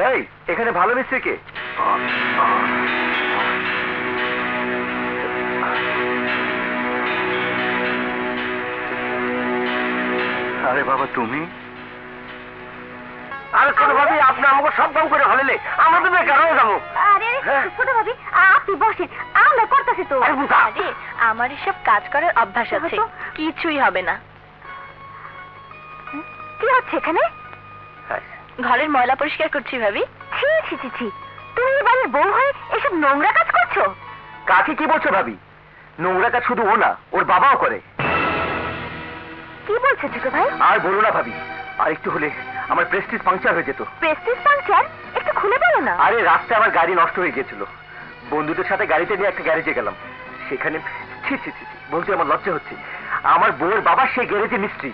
এই এখানে ভালো মিস্ত্রি কে? আরে বাবা তুমি? আরে ছোট ভাবি, আপনি আমাকে সব কাম করে হলে আমরা তো বেকার হয়ে যাবো। আরে ছোট ভাবি, আপনি বসেন, আমরা করতেছি তো। আরে আমার এসব কাজ করার অভ্যাস আছে, কিছুই হবে না। কি হচ্ছে এখানে? ঘরের ময়লা পরিষ্কার করছি ভাবি। ছি ছি ছি ছি, তুমি এই বাড়ির বউ হয়ে এসব নোংরা কাজ করছো? কাকে কি বলছো ভাবি? নোংরা কাজ শুধু ও না, ওর বাবাও করে। কি বলছো ছোট ভাই? আর বলো না ভাবি, আর একটু হলে আমার প্রেস্টিজ পাংচার হয়ে যেত। Prestige puncture? একটু খুলে বলো না। আরে রাস্তায় আমার গাড়ি নষ্ট হয়ে গিয়েছিল, বন্ধুদের সাথে গাড়িতে নিয়ে একটা গ্যারেজে গেলাম। সেখানে ছি ছি ছি, বলতে আমার লজ্জা হচ্ছে, আমার বউয়ের বাবা সেই গ্যারেজে মিস্ত্রি।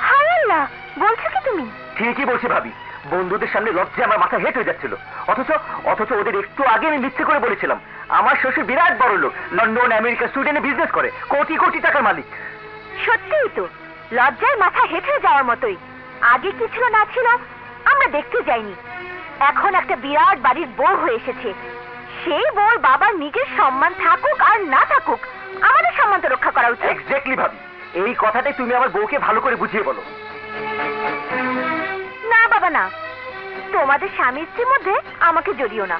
হায় আল্লাহ, বলছো কি তুমি? ঠিকই বলছি ভাবি, বন্ধুদের সামনে লজ্জায় আমার মাথা হেট হয়ে যাচ্ছিল। অথচ ওদের একটু আগে আমি মিথ্যে করে বলেছিলাম আমার শ্বশুর বিরাট বড় লোক, লন্ডন, আমেরিকা, সুইডেনে বিজনেস করে, কোটি কোটি টাকার মালিক। সত্যিই তো, লজ্জায় মাথা হেঁটে যাওয়ার মতোই। আগে কি ছিল না ছিল আমরা দেখতে যাইনি, এখন একটা বিরাট বাড়ির বউ হয়ে এসেছে। সেই বউর বাবার নিজের সম্মান থাকুক আর না থাকুক, আমাদের সম্মান তো রক্ষা করা উচিত। এক্স্যাক্টলি ভাবি, এই কথাটাই তুমি আমার বউকে ভালো করে বুঝিয়ে বলো। না বাবা না, তোমাদের স্বামী স্ত্রীর মধ্যে আমাকে জড়িও না,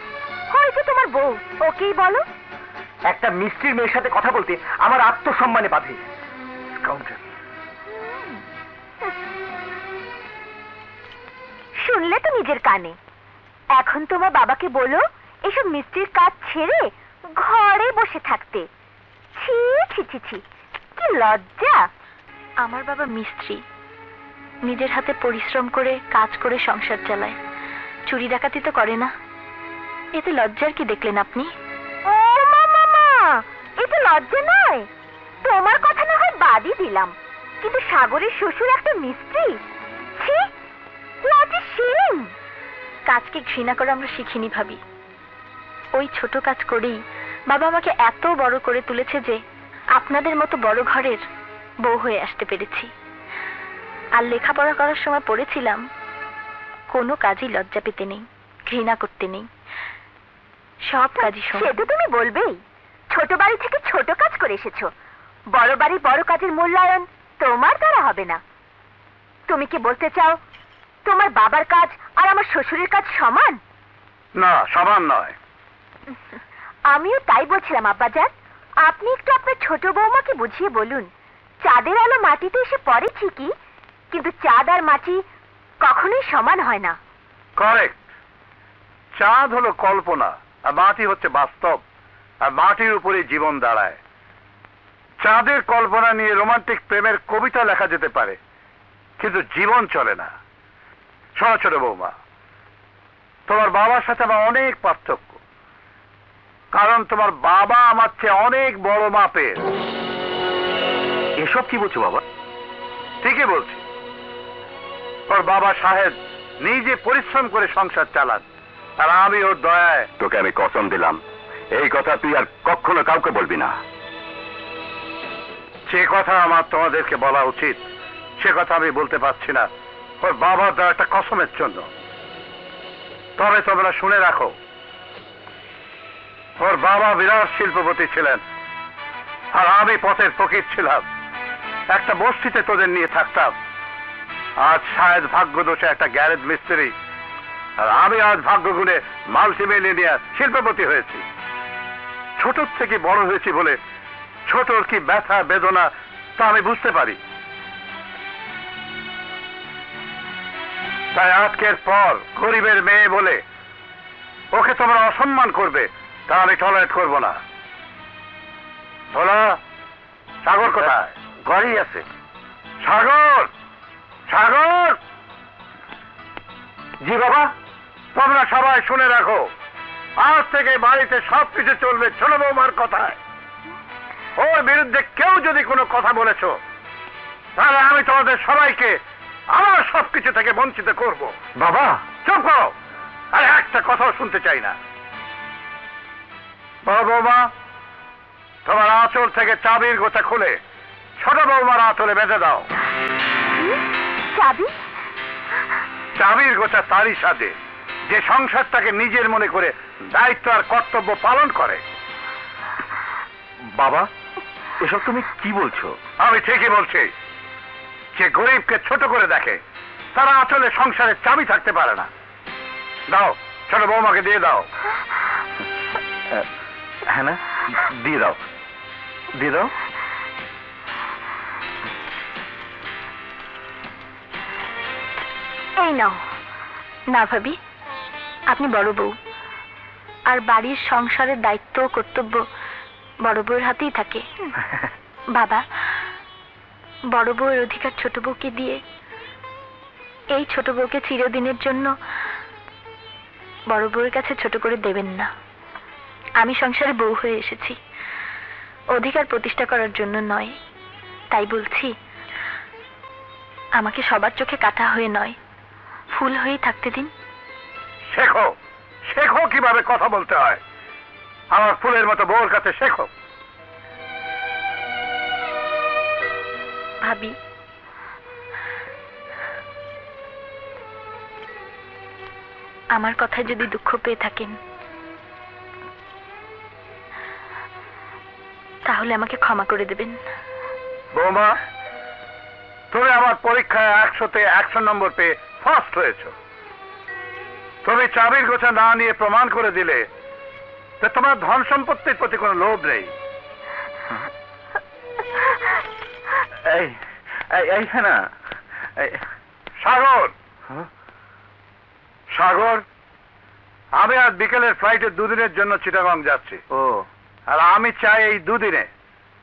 হয়তো তোমার বউ, ওকেই বলো। একটা মিস্ত্রির মেয়ের সাথে কথা বলতে আমার আত্মসম্মানে বাধে। শুনলে তো নিজের কানে। এখন তোমার বাবাকে বলো এসব মিস্ত্রির কাজ ছেড়ে ঘরে বসে থাকতে। ছি ছি ছি ছি, কি লজ্জা। আমার বাবা মিস্ত্রি, নিজের হাতে পরিশ্রম করে কাজ করে সংসার চালায়, চুরি ডাকাতি তো করে না। এতে লজ্জার কি দেখলেন আপনি? ও মামা, এ তো লজ্জা নয়। তোমার কথা না হয় বাদই দিলাম, কিন্তু সাগরের শ্বশুর একটা মিস্ত্রি। ছি, লজ্জা শিম। কাজকে ঘৃণা করে আমরা শিখিনি ভাবি। ওই ছোট কাজ করেই বাবা আমাকে এত বড় করে তুলেছে যে আপনাদের মতো বড় ঘরের বউ হয়ে আসতে পেরেছি। আর লেখাপড়া করার সময় পড়েছিলাম, কোনো কাজই লজ্জা পেতে নেই, ঘৃণা করতে নেই, সব কাজই সমান। সে তো তুমি বলবেই, ছোট বাড়ি থেকে ছোট কাজ করে এসেছো, বড় বাড়ি বড় কাজের মূল্যায়ন তোমার দ্বারা হবে না। তুমি কি বলতে চাও তোমার বাবার কাজ আর আমার শ্বশুরের কাজ সমান? না, সমান নয়। আমিও তাই বলছিলাম আব্বাজান। আপনি একটু আপনার ছোট বৌমাকে বুঝিয়ে বলুন, চাঁদের আলো মাটিতে এসে পড়ে ঠিকই, কিন্তু চাঁদ আর মাটি কখনোই সমান হয় না। কারেক্ট। চাঁদ হলো কল্পনা আর মাটি হচ্ছে বাস্তব, আর মাটির উপরে জীবন দাঁড়ায়। চাঁদের কল্পনা নিয়ে রোমান্টিক প্রেমের কবিতা লেখা যেতে পারে, কিন্তু জীবন চলে না। শোনো ছোট বৌমা, তোমার বাবার সাথে আমার অনেক পার্থক্য, কারণ তোমার বাবা আমার চেয়ে অনেক বড় মাপের। এসব কি বলছো বাবা? ঠিকই বলছি। ওর বাবা সাহেব নিজে পরিশ্রম করে সংসার চালান, আর আমি ওর দয়ায়। তোকে আমি কসম দিলাম, এই কথা তুই আর কখনো কাউকে বলবি না। যে কথা আমার তোমাদেরকে বলা উচিত সে কথা আমি বলতে পারছি না, ওর বাবার দেওয়া একটা কসমের জন্য। তবে তোমরা শুনে রাখো, ওর বাবা বিরাট শিল্পপতি ছিলেন, আর আমি পথের ফকির ছিলাম। একটা বস্তিতে তোদের নিয়ে থাকতাম। আজ শায়দ ভাগ্য দোষে একটা গ্যারেজ মিস্ত্রি, আর আমি আজ ভাগ্য গুণে মাল্টিমিলিয়নিয়ার শিল্পপতি হয়েছি। ছোট থেকে বড় হয়েছি বলে ছোটর কি ব্যথা বেদনা তা আমি বুঝতে পারি। তাই আজকের পর গরিবের মেয়ে বলে ওকে তোমরা অসম্মান করবে, তা আমি টলারেট করব না। বলা, সাগর কোথায়? ঘরেই আছে। সাগর, সাগর! জি বাবা। তোমরা সবাই শুনে রাখো, আজ থেকে বাড়িতে সবকিছু চলবে ছোট বৌমার কথায়। ওর বিরুদ্ধে কেউ যদি কোনো কথা বলেছো, তাহলে আমি তোমাদের সবাইকে আমার সবকিছু থেকে বঞ্চিত করব। বাবা চুপ করো, আর একটা কথাও শুনতে চাই না। বড় বৌমা, তোমার আঁচল থেকে চাবির গোছা খুলে ছোট বৌমার আঁচলে বেঁধে দাও। চাবি? চাবির গোছা তারই সাথে যে সংসারটাকে নিজের মনে করে দায়িত্ব আর কর্তব্য পালন করে। বাবা, এসব তুমি কি বলছো? আমি ঠিকই বলছি। যে গরিবকে ছোট করে দেখে তারা আসলে সংসারের চাবি থাকতে পারে না। দাও, ছোট বৌমাকে দিয়ে দাও। হ্যাঁ না, দিয়ে দাও, দিয়ে দাও। এই নাও। না ভাবি, আপনি বড় বউ, আর বাড়ির সংসারের দায়িত্ব ও কর্তব্য বড় বউয়ের হাতেই থাকে। বাবা, বড় বউয়ের অধিকার ছোট বউকে দিয়ে এই ছোট বউকে চিরদিনের জন্য বড় বউয়ের কাছে ছোট করে দেবেন না। আমি সংসারে বউ হয়ে এসেছি অধিকার প্রতিষ্ঠা করার জন্য নয়। তাই বলছি, আমাকে সবার চোখে কাঁটা হয়ে নয়, ফুল হয়েই থাকতে দিন। শেখো, শেখো কিভাবে কথা বলতে হয়। আমার ফুলের মতো বউর কাছে শেখো। ভাবি, আমার কথায় যদি দুঃখ পেয়ে থাকেন তাহলে আমাকে ক্ষমা করে দেবেন। বৌমা, তুমি আমার পরীক্ষায় 100-তে 100 নম্বর পেয়ে ফার্স্ট হয়েছো। তুমি চাবির গোছা না নিয়ে প্রমাণ করে দিলে যে তোমার ধন সম্পত্তির প্রতি কোনো লোভ নেই। এই এই হ্যাঁ না, সাগর, সাগর, আমি আজ বিকেলের ফ্লাইটে 2 দিনের জন্য চিটাগং যাচ্ছি। ও, আর আমি চাই এই 2 দিনে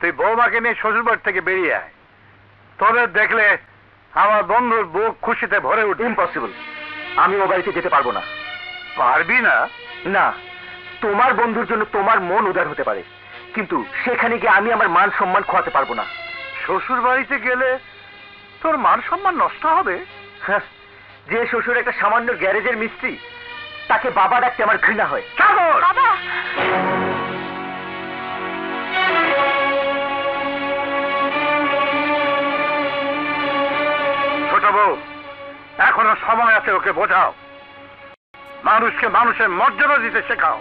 তুই বৌমাকে নিয়ে শ্বশুরবাড়ি থেকে বেরিয়ে আয়। তোদের দেখলে আমার বন্ধুর বুক খুশিতে ভরে উঠবে। ইম্পসিবল, আমি ও বাড়িতে যেতে পারবো না। পারবি না? না, তোমার বন্ধুর জন্য তোমার মন উদার হতে পারে, কিন্তু সেখানে গিয়ে আমি আমার মান সম্মান খোয়াতে পারবো না। শ্বশুর বাড়িতে গেলে তোর মান সম্মান নষ্ট হবে। হ্যাঁ, যে শ্বশুর একটা সামান্য গ্যারেজের মিস্ত্রি, তাকে বাবা ডাকতে আমার ঘৃণা হয়। সাগর! বাবা, ছোট বউ, এখনো সময় আছে, ওকে বোঝাও। মানুষকে মানুষের মর্যাদা দিতে শেখাও।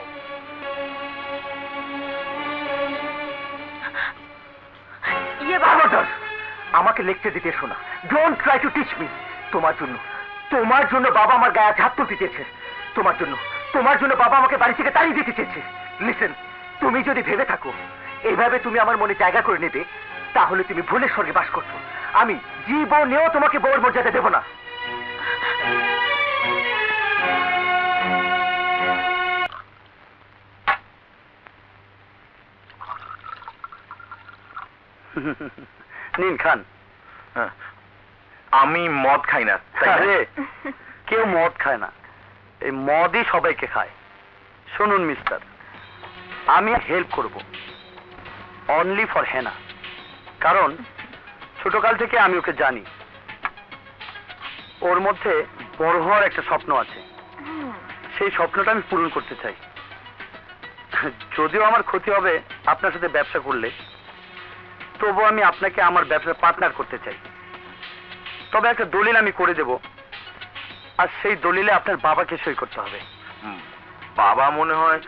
খবরদার, আমাকে লেকচার দিতে এসো না। Don't try to teach me. তোমার জন্য বাবা আমার গায়ে হাত তুলতে চেয়েছে। তোমার জন্য বাবা আমাকে বাড়ি থেকে তাড়িয়ে দিতে চেয়েছে। লিসেন, তুমি যদি ভেবে থাকো এইভাবে তুমি আমার মনে জায়গা করে নেবে, তাহলে তুমি ভুলের স্বর্গে বাস করছো। আমি জীবনেও তোমাকে বউর মর্যাদা দেব না। নিন খান। আমি মদ খাই না। আরে, কেউ মদ খায় না, এই মদই সবাইকে খায়। শুনুন মিস্টার, আমি হেল্প করব অনলি ফর হেনা, কারণ ছোটকাল থেকে আমি ওকে জানি। ওর মধ্যে বড় হওয়ার একটা স্বপ্ন আছে, সেই স্বপ্নটা আমি পূরণ করতে চাই। যদিও আমার ক্ষতি হবে আপনার সাথে ব্যবসা করলে, তবু আমি আপনাকে আমার ব্যবসার পার্টনার করতে চাই। তবে একটা দলিল আমি করে দেব, আর সেই দলিলে আপনার বাবাকে সই করতে হবে। বাবা মনে হয়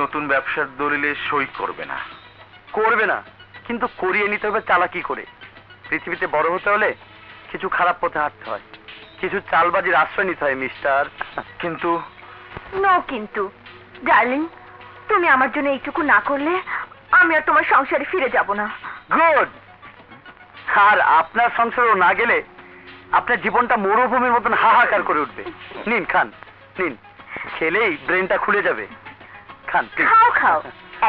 নতুন ব্যবসার দলিলে সই করবে না। করবে না, কিন্তু করিয়ে নিতে হবে চালাকি করে। পৃথিবীতে বড় হতে হলে কিছু খারাপ পথে হাঁটতে হয়, কিছু চালবাজির আশ্রয় নিতে হয় মিস্টার। কিন্তু নো কিন্তু, ডার্লিং, তুমি আমার জন্য এইটুকু না করলে আমি আর তোমার সংসারে ফিরে যাব না। গুড। আর আপনার সংসারও না গেলে আপনার জীবনটা মরুভূমির মতন হাহাকার করে উঠবে। নিন খান, নিন, খেলেই ব্রেনটা খুলে যাবে। খান, please। খাও খাও,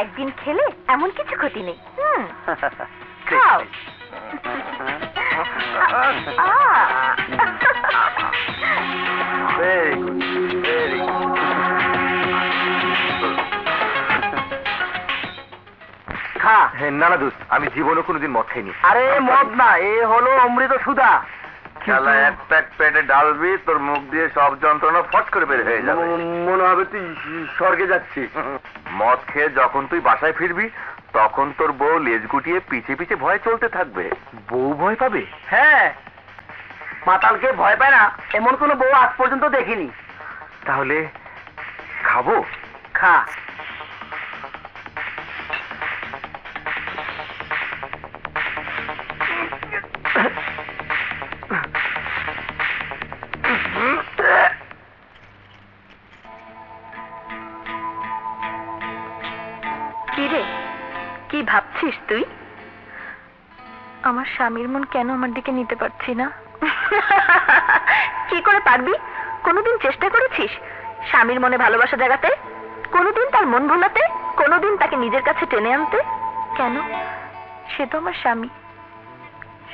একদিন খেলে এমন কিছু ক্ষতি নেই। খাও। Very good, very good. খা। না না দোস্ত, আমি জীবনে কোনোদিন মদ খাইনি। আরে মদ না, এ হলো অমৃত সুধা। শালা এক প্যাক পেটে ডালবি, তোর মুখ দিয়ে সব যন্ত্রণা ফট করে বের হয়ে যাবে। মনে হবে তুই স্বর্গে যাচ্ছিস। মদ খেয়ে যখন তুই বাসায় ফিরবি, তখন তোর বউ লেজ গুটিয়ে পিছে পিছে ভয়ে চলতে থাকবে। বউ ভয় পাবে? হ্যাঁ, মাতালকে ভয় পায় না এমন কোনো বউ আজ পর্যন্ত দেখিনি। তাহলে খাবো? খা। কি রে, কি ভাবছিস তুই? আমার স্বামীর মন কেন আমার দিকে নিতে পারছি না? কি করে পারবি? কোনোদিন চেষ্টা করেছিস স্বামীর মনে ভালোবাসা জাগাতে? কোনোদিন তার মন ভোলাতে? কোনোদিন তাকে নিজের কাছে টেনে আনতে? কেন? সে তো আমার স্বামী,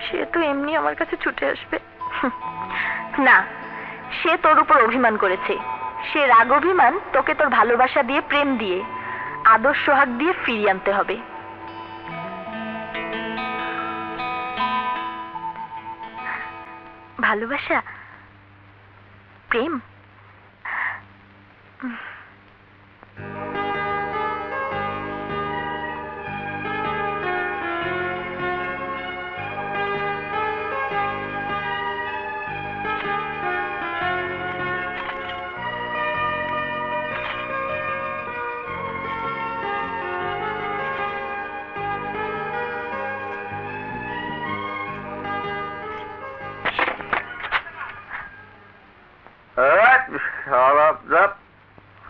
সে তো এমনি আমার কাছে ছুটে আসবে। না, সে তোর উপর অভিমান করেছে। সে রাগ অভিমান তোকে তোর ভালোবাসা দিয়ে, প্রেম দিয়ে, আদর সোহাগ দিয়ে ফিরিয়ে আনতে হবে। ভালোবাসা, প্রেম,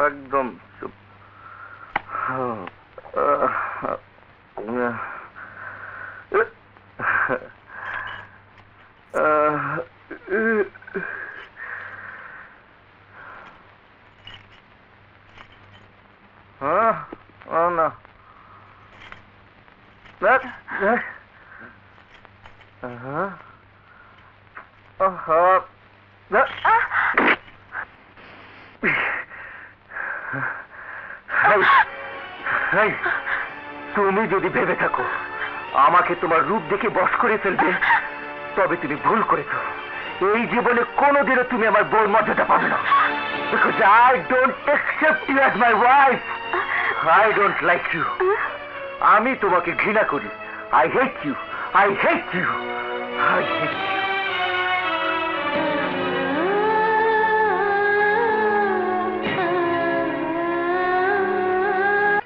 একদম চুপ। তুমি যদি ভেবে থাকো আমাকে তোমার রূপ দেখে বশ করে ফেলবে, তবে তুমি ভুল করেছো। এই জীবনে কোনোদিনও তুমি আমার বউর মর্যাদা পাবে না। Because I don't accept you as my wife. I don't like you. আমি তোমাকে ঘৃণা করি। I hate you. I hate you. I hate you.